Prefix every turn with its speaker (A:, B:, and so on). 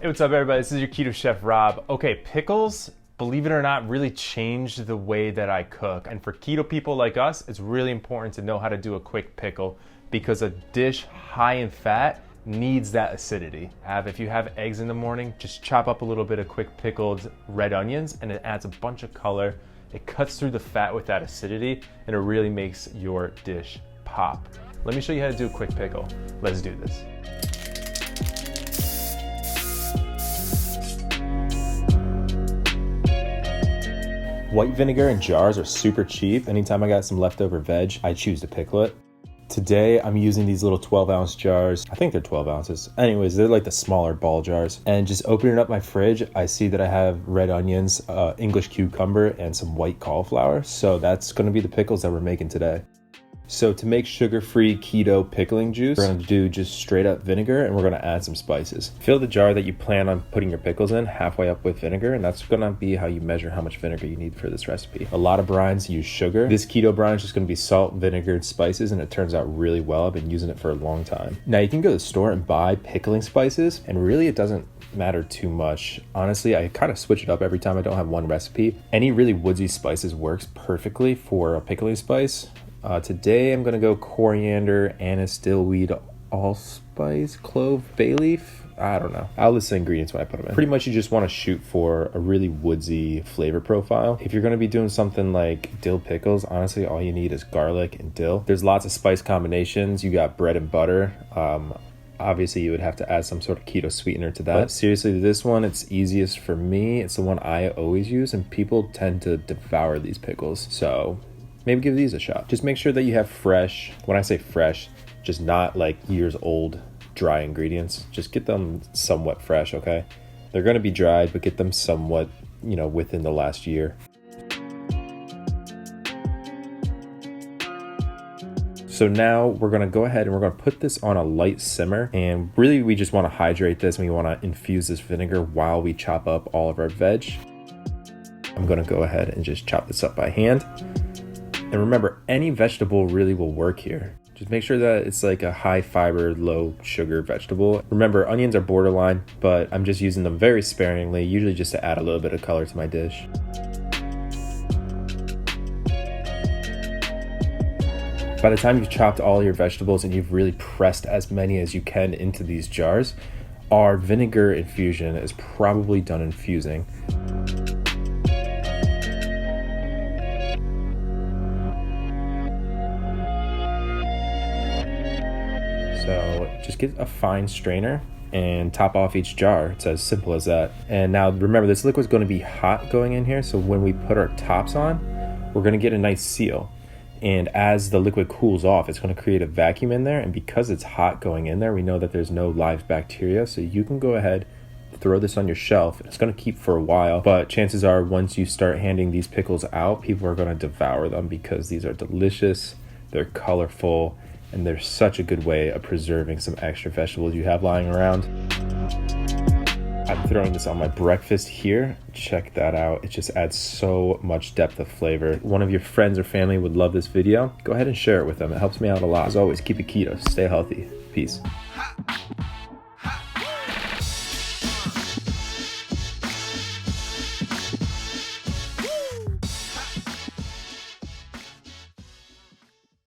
A: Hey, what's up everybody? This is your Keto Chef Rob. Okay, pickles, believe it or not, really changed the way that I cook. And for keto people like us, it's really important to know how to do a quick pickle because a dish high in fat needs that acidity. If you have eggs in the morning, just chop up a little bit of quick pickled red onions and it adds a bunch of color. It cuts through the fat with that acidity and it really makes your dish pop. Let me show you how to do a quick pickle. Let's do this. White vinegar in jars are super cheap. Anytime I got some leftover veg, I choose to pickle it. Today, I'm using these little 12-ounce jars. I think they're 12 ounces. Anyways, they're like the smaller ball jars. And just opening up my fridge, I see that I have red onions, English cucumber, and some white cauliflower. So that's gonna be the pickles that we're making today. So to make sugar-free keto pickling juice, we're gonna do just straight up vinegar and we're gonna add some spices. Fill the jar that you plan on putting your pickles in halfway up with vinegar, and that's gonna be how you measure how much vinegar you need for this recipe. A lot of brines use sugar. This keto brine is just gonna be salt, vinegar, and spices, and it turns out really well. I've been using it for a long time. Now you can go to the store and buy pickling spices, and really it doesn't matter too much. Honestly, I kind of switch it up every time I don't have one recipe. Any really woodsy spices works perfectly for a pickling spice. Today I'm gonna go coriander, anise, dillweed, allspice, clove, bay leaf. I don't know. I'll list the ingredients when I put them in. Pretty much you just want to shoot for a really woodsy flavor profile. If you're gonna be doing something like dill pickles, honestly all you need is garlic and dill. There's lots of spice combinations. You got bread and butter. Obviously you would have to add some sort of keto sweetener to that. But seriously, this one, it's easiest for me. It's the one I always use, and people tend to devour these pickles. So maybe give these a shot. Just make sure that you have fresh, when I say fresh, just not like years old dry ingredients. Just get them somewhat fresh, okay? They're gonna be dried, but get them somewhat, within the last year. So now we're gonna go ahead and we're gonna put this on a light simmer, and really we just wanna hydrate this and we wanna infuse this vinegar while we chop up all of our veg. I'm gonna go ahead and just chop this up by hand. And remember, any vegetable really will work here. Just make sure that it's like a high fiber, low sugar vegetable. Remember, onions are borderline, but I'm just using them very sparingly, usually just to add a little bit of color to my dish. By the time you've chopped all your vegetables and you've really pressed as many as you can into these jars, our vinegar infusion is probably done infusing. So just get a fine strainer and top off each jar. It's as simple as that. And now remember, this liquid is going to be hot going in here. So when we put our tops on, we're going to get a nice seal. And as the liquid cools off, it's going to create a vacuum in there. And because it's hot going in there, we know that there's no live bacteria. So you can go ahead, throw this on your shelf. It's going to keep for a while, but chances are once you start handing these pickles out, people are going to devour them because these are delicious, they're colorful, and they're such a good way of preserving some extra vegetables you have lying around. I'm throwing this on my breakfast here. Check that out. It just adds so much depth of flavor. One of your friends or family would love this video. Go ahead and share it with them. It helps me out a lot. As always, keep it keto, stay healthy. Peace.